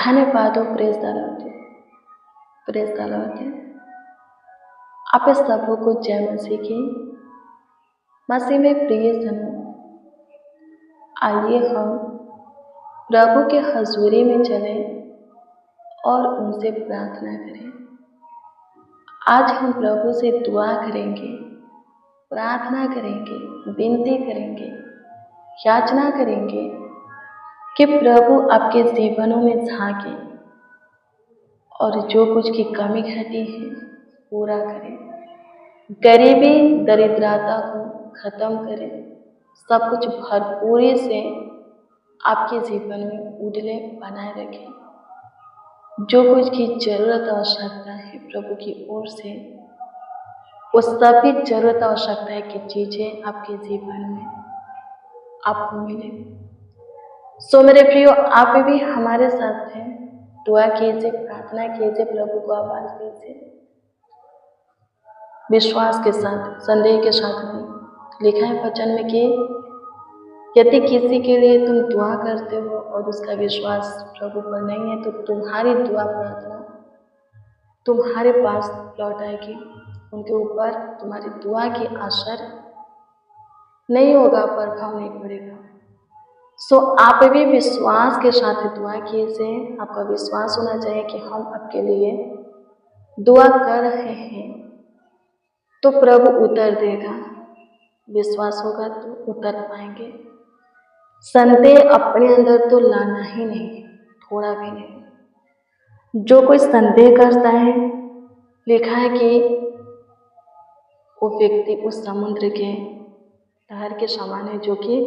धन्यवाद हो। Praise the Lord, praise the Lord. आप इस सबों को जय मसीह की। मसीह में प्रिय जनों, आइए हम प्रभु के हजूरी में चले और उनसे प्रार्थना करें। आज हम प्रभु से दुआ करेंगे, प्रार्थना करेंगे, विनती करेंगे, याचना करेंगे कि प्रभु आपके जीवनों में झांके और जो कुछ की कमी घटी है पूरा करें, गरीबी दरिद्रता को खत्म करें, सब कुछ भरपूरी से आपके जीवन में उड़ले बनाए रखें। जो कुछ की जरूरत आवश्यकता है प्रभु की ओर से, वो सभी जरूरत आवश्यकता की चीजें आपके जीवन में आपको मिले। सो मेरे प्रियो, आप भी हमारे साथ हैं, दुआ कीजिए, प्रार्थना कीजिए, प्रभु को आवाज दीजिए विश्वास के साथ, संदेह के साथ नहीं। लिखा है वचन में कि यदि किसी के लिए तुम दुआ करते हो और उसका विश्वास प्रभु पर नहीं है तो तुम्हारी दुआ प्रार्थना तुम्हारे पास लौट आएगी, उनके ऊपर तुम्हारी दुआ की असर नहीं होगा, प्रभाव नहीं पड़ेगा। सो आप भी विश्वास के साथ दुआ कीजिए। आपका विश्वास होना चाहिए कि हम आपके लिए दुआ कर रहे हैं तो प्रभु उत्तर देगा। विश्वास होगा तो उतर पाएंगे। संदेह अपने अंदर तो लाना ही नहीं, थोड़ा भी नहीं। जो कोई संदेह करता है, लिखा है कि वो व्यक्ति उस समुद्र के लहर के समान है जो कि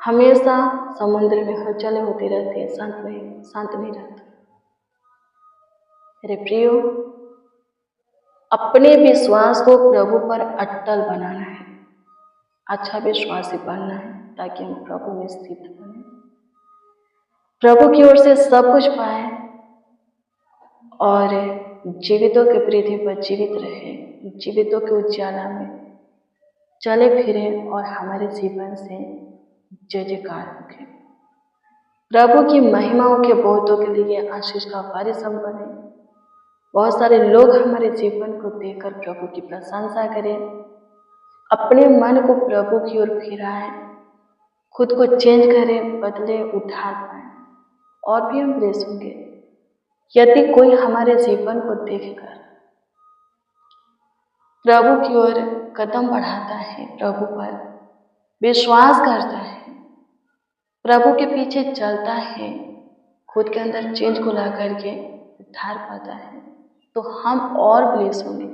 हमेशा समुद्र में हलचलें होती रहती है, शांत नहीं रहता। मेरे प्रियो, अपने विश्वास को प्रभु पर अटल बनाना है, अच्छा विश्वासी बनना है ताकि हम प्रभु में स्थित बने, प्रभु की ओर से सब कुछ पाए और जीवितों के पृथ्वी पर जीवित रहे, जीवितों के उजाला में चले फिरे और हमारे जीवन से जय जयकार होके प्रभु की महिमाओं के बहुतों के लिए आशीष का वारिस हम बने। बहुत सारे लोग हमारे जीवन को देखकर प्रभु की प्रशंसा करें, अपने मन को प्रभु की ओर फिराएं, खुद को चेंज करें, बदले, उद्धार पाएं और भी हम ब्लेस होंगे। यदि कोई हमारे जीवन को देखकर प्रभु की ओर कदम बढ़ाता है, प्रभु पर विश्वास करता है, प्रभु के पीछे चलता है, खुद के अंदर चेंज को ला करके उद्धार पाता है, तो हम और ब्लेस होंगे,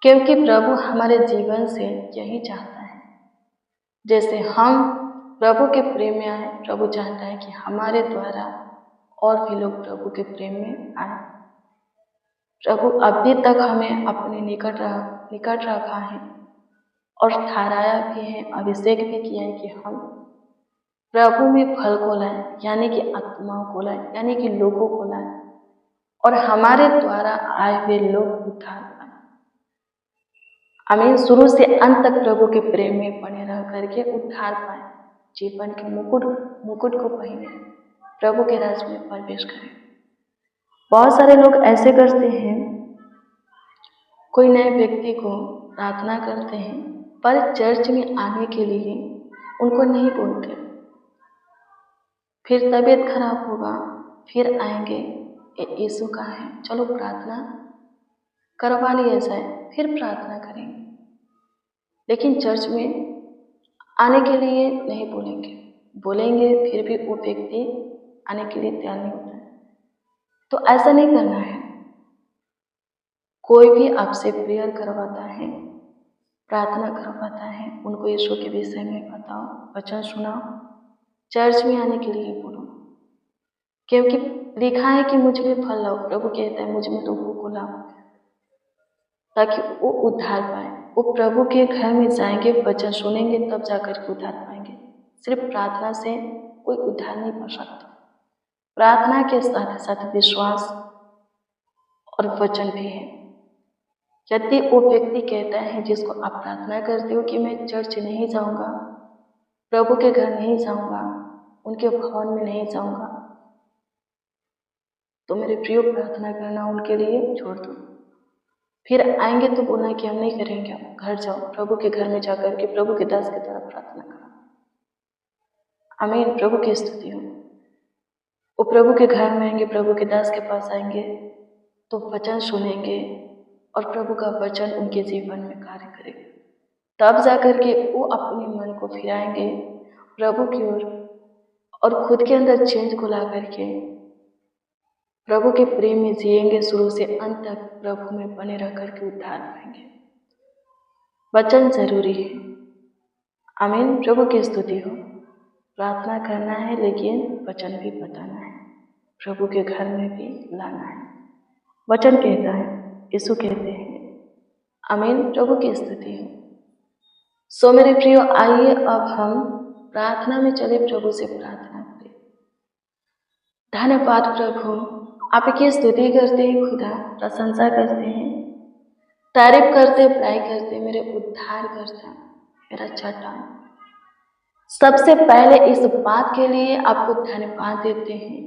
क्योंकि प्रभु हमारे जीवन से यही चाहता है। जैसे हम प्रभु के प्रेम में आए, प्रभु चाहता है कि हमारे द्वारा और भी लोग प्रभु के प्रेम में आए। प्रभु अभी तक हमें अपने निकट रखा है और ठहराया भी है, अभिषेक भी किया है कि हम प्रभु में फल को लाए, यानी कि आत्माओं को लाए, यानी कि लोगों को लाए और हमारे द्वारा आए हुए लोग उद्धार पाए। हमें शुरू से अंत तक प्रभु के प्रेम में बने रह करके उद्धार पाए, जीवन के मुकुट को पहने, प्रभु के राज में प्रवेश करें। बहुत सारे लोग ऐसे करते हैं, कोई नए व्यक्ति को प्रार्थना करते हैं पर चर्च में आने के लिए उनको नहीं बोलते, फिर तबीयत खराब होगा, फिर आएंगे, यीशु का है, चलो प्रार्थना करवा लिया जाए, फिर प्रार्थना करेंगे, लेकिन चर्च में आने के लिए नहीं बोलेंगे फिर भी वो व्यक्ति आने के लिए तैयार नहीं होता है। तो ऐसा नहीं करना है। कोई भी आपसे प्रेयर करवाता है, प्रार्थना करवाता है, उनको यीशु के विषय में बताओ, वचन सुनाओ, चर्च में आने के लिए बोलो, क्योंकि लिखा है कि मुझ में फल लाओ। प्रभु कहता है मुझ में लोगों को लाओ ताकि वो उद्धार पाए। वो प्रभु के घर में जाएंगे, वचन सुनेंगे, तब जाकर के उद्धार पाएंगे। सिर्फ प्रार्थना से कोई उद्धार नहीं पा सकता। प्रार्थना के साथ साथ विश्वास और वचन भी है। यदि वो व्यक्ति कहता है जिसको आप प्रार्थना करते हो कि मैं चर्च नहीं जाऊंगा, प्रभु के घर नहीं जाऊंगा, उनके भवन में नहीं जाऊंगा, तो मेरे प्रियो प्रार्थना करना उनके लिए छोड़ दो। फिर आएंगे तो बोलना कि हम नहीं करेंगे, घर जाओ, प्रभु के घर में जाकर के प्रभु के दास की तरह प्रार्थना करो। आमीन। प्रभु की स्तुति हो। वो प्रभु के घर में आएंगे, प्रभु के दास के पास आएंगे तो वचन सुनेंगे और प्रभु का वचन उनके जीवन में कार्य करेगा। तब जाकर के वो अपने मन को फिराएंगे प्रभु की ओर और खुद के अंदर चेंज को ला करके प्रभु के प्रेम में जिएंगे। शुरू से अंत तक प्रभु में बने रह करके उद्धार पाएंगे। वचन जरूरी है। आमीन। प्रभु की स्तुति हो। प्रार्थना करना है लेकिन वचन भी बताना है, प्रभु के घर में भी लाना है। वचन कहता है, यीशु कहते हैं। आमीन। प्रभु की स्तुति हो। सो मेरे प्रियो, आइए अब हम प्रार्थना में चले, प्रभु से प्रार्थना करें। धन्यवाद प्रभु, आपकी स्तुति करते हैं, खुदा प्रशंसा करते हैं, तारीफ करते, बड़ाई करते, मेरे उद्धार करता, मेरा चट्टान। सबसे पहले इस बात के लिए आपको धन्यवाद देते हैं,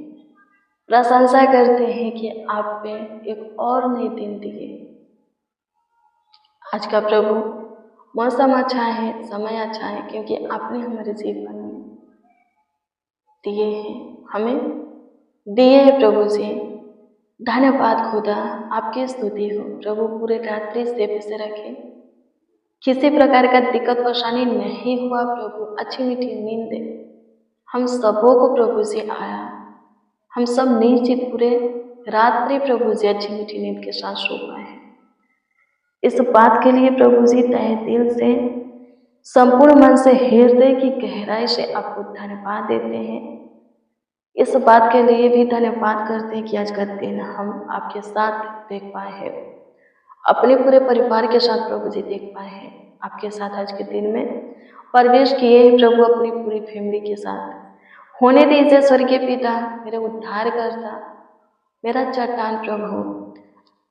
प्रशंसा करते हैं कि आप पे एक और नई दिन दिए। आज का प्रभु मौसम अच्छा है, समय अच्छा है, क्योंकि आपने हमारे जीवन में दिए हैं, हमें दिए हैं प्रभु जी। धन्यवाद खुदा, आपकी स्तुति हो प्रभु। पूरे रात्रि सेफ से रखे, किसी प्रकार का दिक्कत परेशानी नहीं हुआ प्रभु। अच्छी मीठी नींद हम सबों को प्रभु जी आया, हम सब निश्चित पूरे रात्रि प्रभु जी अच्छी मीठी नींद के साथ सो पाए। इस बात के लिए प्रभु जी तहे दिल से, संपूर्ण मन से, हृदय की गहराई से आपको धन्यवाद देते हैं। इस बात के लिए भी धन्यवाद करते हैं कि आज का दिन हम आपके साथ देख पाए हैं, अपने पूरे परिवार के साथ प्रभु जी देख पाए हैं। आपके साथ आज के दिन में प्रवेश किए प्रभु, अपनी पूरी फैमिली के साथ होने दीजिए। स्वर्गीय पिता, मेरे उद्धार करता, मेरा चट्टान प्रभु,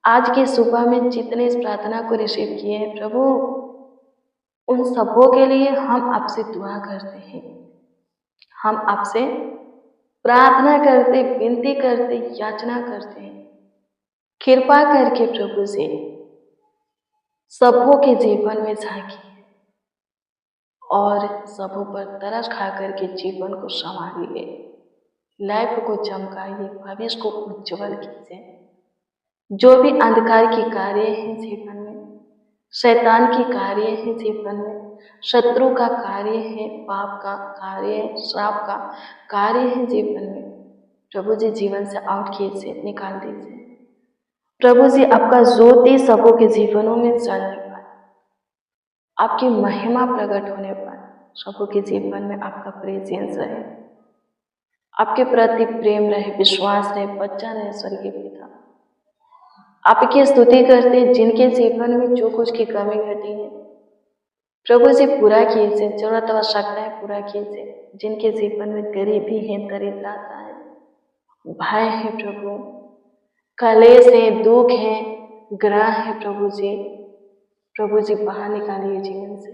आज की सुबह में जितने इस प्रार्थना को रिसीव किए हैं प्रभु, उन सबों के लिए हम आपसे दुआ करते हैं, हम आपसे प्रार्थना करते, विनती करते, याचना करते हैं, कृपा करके प्रभु से सबों के जीवन में झांकिए और सबों पर तरस खा करके जीवन को संभालिए, लाइफ को चमकाइए, भविष्य को उज्जवल कीजिए। जो भी अंधकार की कार्य है जीवन में, शैतान की कार्य है जीवन में, शत्रु का कार्य है, पाप का कार्य है, श्राप का कार्य है जीवन में, प्रभु जी जीवन से आउट कीजिए, निकाल दीजिए। प्रभु जी आपका ज्योति सबों के जीवनों में जलने पाए, आपकी महिमा प्रकट होने पाए, सबों के जीवन में आपका प्रेजेंस रहे, आपके प्रति प्रेम रहे, विश्वास रहे, बच्चा रहे। स्वर्गीय पिता, आपकी स्तुति करते हैं। जिनके जीवन में जो कुछ की कमी घटी है प्रभु जी पूरा कीजिए, जरूरत आवश्यकताएं पूरा कीजिए। जिनके जीवन में गरीबी है, दरिद्रता है, भय है प्रभु, कलेश है, दुख है, ग्रह है प्रभु जी बाहर निकालिए जीवन से,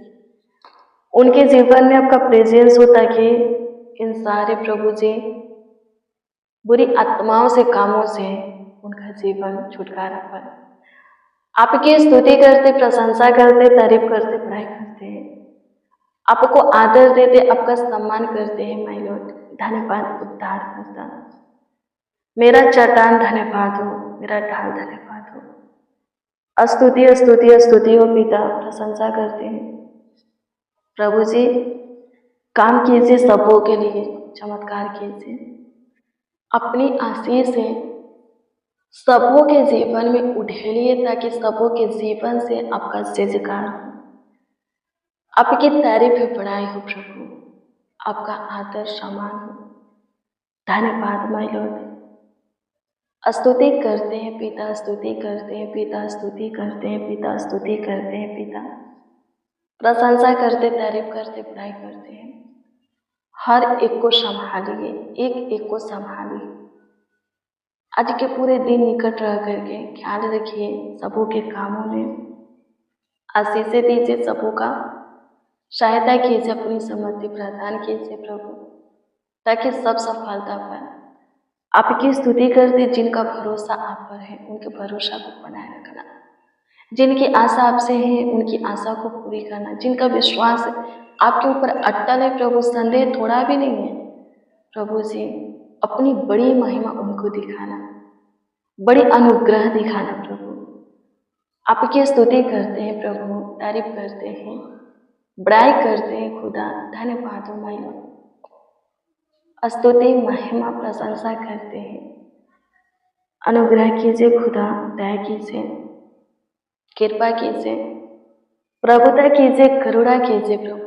उनके जीवन में आपका प्रेजेंस हो, ताकि इन सारे प्रभु जी बुरी आत्माओं से, कामों से उनका जीवन छुटकारा पाए। आपकी स्तुति करते, प्रशंसा करते, तारीफ करते, पढ़ाई करते हैं, आपको आदर देते, आपका सम्मान करते हैं। माय लॉर्ड, धन्यवाद उद्धार करता, मेरा चट्टान धन्यवाद हो, मेरा ढाल धन्यवाद हो। स्तुति स्तुति स्तुति हो पिता, प्रशंसा करते हैं प्रभु जी। काम कीजिए सबों के लिए, चमत्कार कीजिए, अपनी आशीष से सबों के जीवन में उठेलिए, ताकि सबों के जीवन से आपका जयजयकार हो, आपकी तारीफ बढ़ाई हो प्रभु, आपका आदर सम्मान हो। धन्यवाद माय लॉर्ड। स्तुति करते हैं पिता, स्तुति करते हैं पिता, स्तुति करते हैं पिता, स्तुति करते हैं पिता, प्रशंसा करते, तारीफ करते, बढ़ाई करते हैं। हर एक को संभालिए, एक एक को संभालिए। आज के पूरे दिन निकट रह करके ख्याल रखिए, सबों के कामों में आशीषें दीजिए, सबों का सहायता कीजिए, अपनी सम्मति प्रदान कीजिए प्रभु, ताकि सब सफलता पाए। आपकी स्तुति करते जिनका भरोसा आप पर है, उनके भरोसा को बनाए रखना। जिनकी आशा आपसे है, उनकी आशा को पूरी करना। जिनका विश्वास आपके ऊपर अटल है प्रभु, संदेह थोड़ा भी नहीं है प्रभु जी, अपनी बड़ी महिमा उनको दिखाना, बड़ी अनुग्रह दिखाना प्रभु। आपकी स्तुति करते हैं प्रभु, तारीफ करते हैं, बड़ाई करते हैं खुदा। धन्यवाद हो माई लॉर्ड। स्तुति महिमा प्रशंसा करते हैं। अनुग्रह कीजिए खुदा, दया कीजिए, कृपा कीजिए, प्रभुता कीजिए, करुणा कीजिए प्रभु।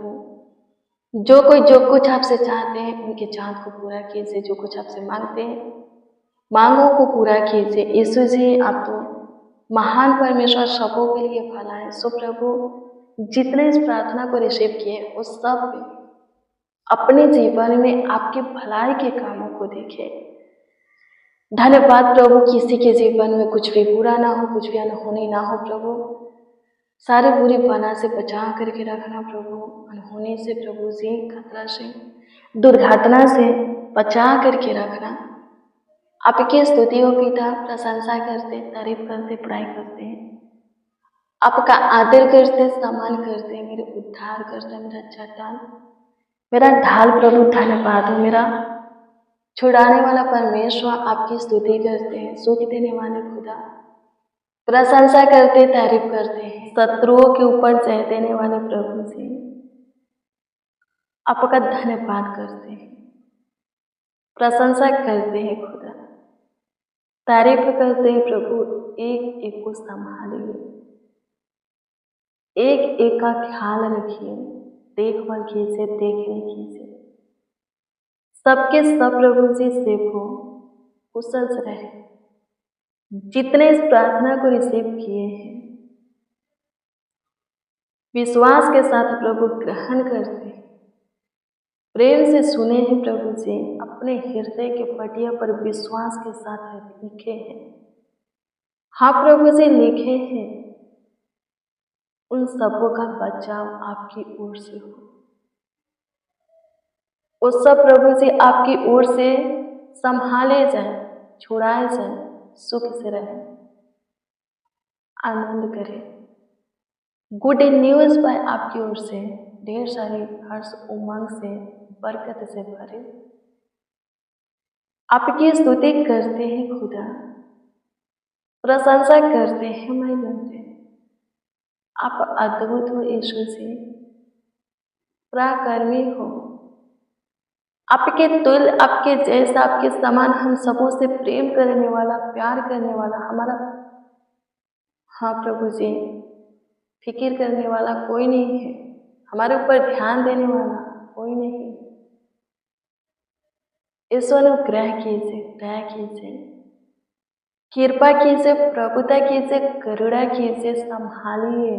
जो कोई जो कुछ आपसे चाहते हैं उनकी चाहत को पूरा कीजिए। जो कुछ आपसे मांगते हैं मांगों को पूरा कीजिए। यीशु जी, आप तो महान परमेश्वर, सबों के लिए भला है। सो प्रभु, जितने इस प्रार्थना को रिसीव किए उस सब अपने जीवन में आपके भलाई के कामों को देखे। धन्यवाद प्रभु, किसी के जीवन में कुछ भी बुरा ना हो, कुछ भी अनहोनी ना हो प्रभु। सारे बुरी बना से बचा करके रखना प्रभु। अनहोनी से प्रभु जी, खतरा से, दुर्घटना से बचा करके रखना। आपकी स्तुति हो पिता, प्रशंसा करते, तारीफ करते, पढ़ाई करते हैं। आपका आदर करते, सम्मान करते, मेरे उद्धार करते, मेरा चट्टान, मेरा ढाल प्रभु। धन्यवाद हो मेरा छुड़ाने वाला परमेश्वर। आपकी स्तुति करते हैं, सुख देने वाले खुदा, प्रशंसा करते, तारीफ करते हैं, शत्रुओं के ऊपर जय देने वाले प्रभु जी, आपका धन्यवाद करते हैं, प्रशंसा करते हैं खुदा, तारीफ करते हैं प्रभु। एक एक को संभालिए, एक एक का ख्याल रखिए, देखभाल कीजिए, देखने कीजिए। सबके सब प्रभु जी सेव हो, कुशल से रहे। जितने इस प्रार्थना को रिसीव किए हैं विश्वास के साथ प्रभु ग्रहण करते हैं, प्रेम से सुने हैं प्रभु जी, अपने हृदय के पटिया पर विश्वास के साथ लिखे हैं। हाँ प्रभु जी, लिखे हैं। उन सबों का बचाव आपकी ओर से हो, वो सब प्रभु जी आपकी ओर से संभाले जाए, छुड़ाए जाए, सुख से रहे, आनंद करें। गुड न्यूज पाए आपकी ओर से, ढेर सारी हर्ष उमंग से, बरकत से भरे। आपकी स्तुति करते हैं खुदा, प्रशंसा करते हैं मैं लौटे। आप अद्भुत हो यीशु जी, पराक्रमी हो। आपके तुल्य, आपके जैसा, आपके समान हम सबों से प्रेम करने वाला, प्यार करने वाला हमारा, हाँ प्रभु जी, फिक्र करने वाला कोई नहीं है। हमारे ऊपर ध्यान देने वाला कोई नहीं। ईश्वर अनुग्रह कीजिए, दया कीजिए, कृपा कीजिए, प्रभुता कीजिए, करुणा कीजिए, संभालिए,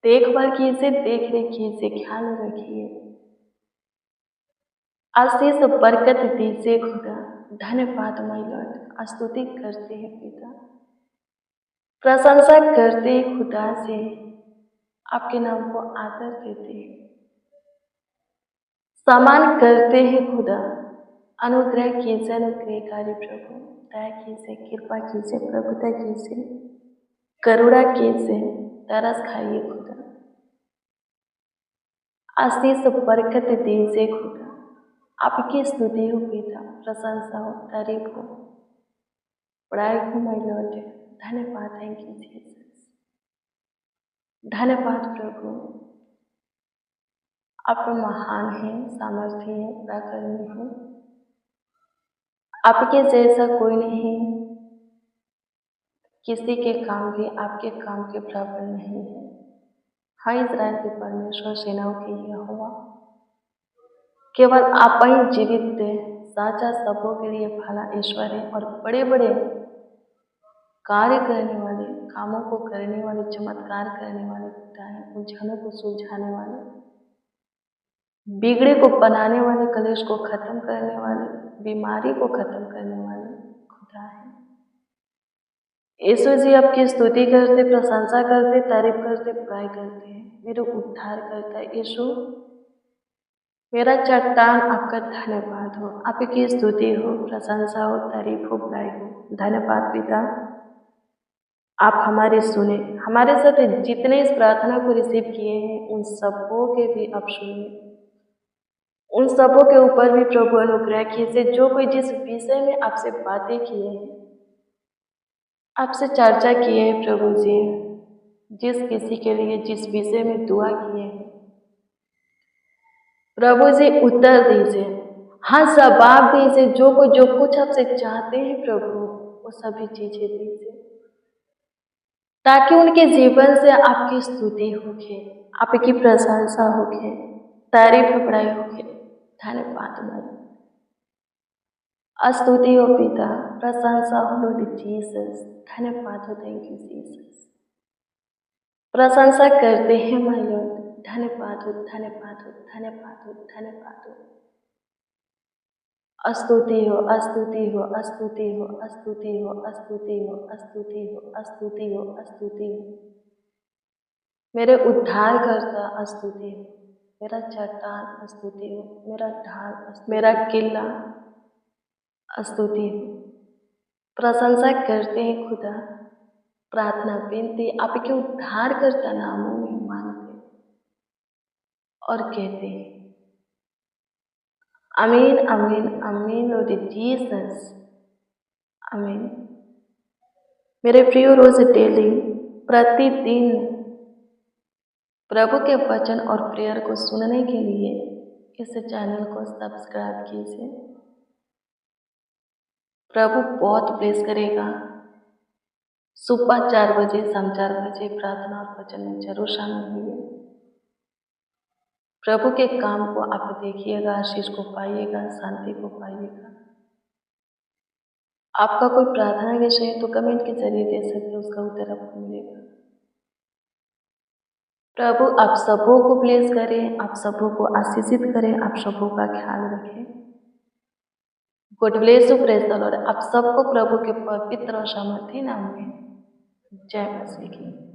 देखभाल कीजिए, देख रेख कीजिए, ख्याल रखिए, आशीष बरकत दीजिए खुदा। धन्यवाद माय लॉर्ड। स्तुति करते हैं पिता, प्रशंसा करते हैं खुदा से, आपके नाम को आदर देते हैं, सम्मान करते हैं खुदा। अनुग्रह कीजिए, अनुग्रहकारी प्रभु, दया कीजिए, कृपा कीजिए, प्रभुता कीजिए, करुणा कीजिए, तरस खाइए खुदा, आशीष बरकत दीजिए खुदा। आपकी स्तुति हो पिता, प्रशंसा हो, तारीफ हो, बड़ाई हो माय लॉर्ड। धन्यवाद, थैंक यू जीसस। धन्यवाद प्रभु, आप महान हैं, सामर्थ्य हैं, पराक्रमी हैं। आपके जैसा कोई नहीं, किसी के काम भी आपके काम के बराबर नहीं है। हाँ, इज़राइल के परमेश्वर, सेनाओं के यहोवा, केवल आप ही जीवित थे, साचा सबों के लिए भला ईश्वर है और बड़े बड़े कार्य करने वाले, कामों को करने वाले, चमत्कार करने वाले पिता है। उलझनों को सुलझाने वाले, बिगड़े को बनाने वाले, कलेश को खत्म करने वाले, बीमारी को खत्म करने वाले खुदा है। यीशु जी, आपकी स्तुति करते, प्रशंसा करते, तारीफ करते, बुराई करते हैं। मेरे उद्धार करता है यीशु, मेरा चट्टान आपका धन्यवाद हो, आपकी स्तुति हो, प्रशंसा हो, तारीफ हो, बुराई हो। धन्यवाद पिता, आप हमारे सुने, हमारे साथ जितने इस प्रार्थना को रिसीव किए हैं उन सबों के भी आप सुनिए, उन सबों के ऊपर भी प्रभु अनुग्रह कीजिए। जो कोई जिस विषय में आपसे बातें किए हैं, आपसे चर्चा किए हैं प्रभु जी, जिस किसी के लिए जिस विषय में दुआ किए हैं, प्रभु जी उत्तर दीजिए, हाँ जवाब दीजिए। जो कुछ आपसे चाहते हैं प्रभु, वो सभी चीजें दीजिए, ताकि उनके जीवन से आपकी स्तुति होगी, आपकी प्रशंसा होगी, तारीफ बड़ाई होगी। धन्यवाद मालिक, स्तुति हो पिता, प्रशंसा हो लॉर्ड जीसस। धन्यवाद हो, थैंक यू जीसस। प्रशंसा करते हैं माय लॉर्ड। धन्यवाद हो, धन्यवाद हो, धन्यवाद हो, धन्यवाद हो। स्तुति हो, स्तुति हो, स्तुति हो, स्तुति हो, स्तुति हो, स्तुति हो, स्तुति हो, स्तुति हो। मेरे उद्धारकर्ता स्तुति हो, मेरा चट्टान स्तुति हो, मेरा ढाल, मेरा किला स्तुति हो। प्रशंसा करते हैं खुदा, प्रार्थना विनती आपके उद्धारकर्ता नामों में मांगते और कहते हैं आमीन, आमीन, आमीन लॉर्ड जीसस, आमीन। मेरे प्रिय, रोज डेली प्रतिदिन प्रभु के वचन और प्रेयर को सुनने के लिए इस चैनल को सब्सक्राइब कीजिए। प्रभु बहुत ब्लेस करेगा। सुबह 4 बजे, शाम 4 बजे प्रार्थना और वचन में जरूर शामिल होइए। प्रभु के काम को आप देखिएगा, आशीष को पाइएगा, शांति को पाइएगा। आपका कोई प्रार्थना विषय है तो कमेंट के जरिए दे सकते, उसका उत्तर आपको मिलेगा। प्रभु आप सबों को ब्लेस करें, आप सबों को आशीषित करें, आप सबों का ख्याल रखें। God bless you, praise the Lord. आप सबको प्रभु के पवित्र और सामर्थी नाम में जय मसीह की।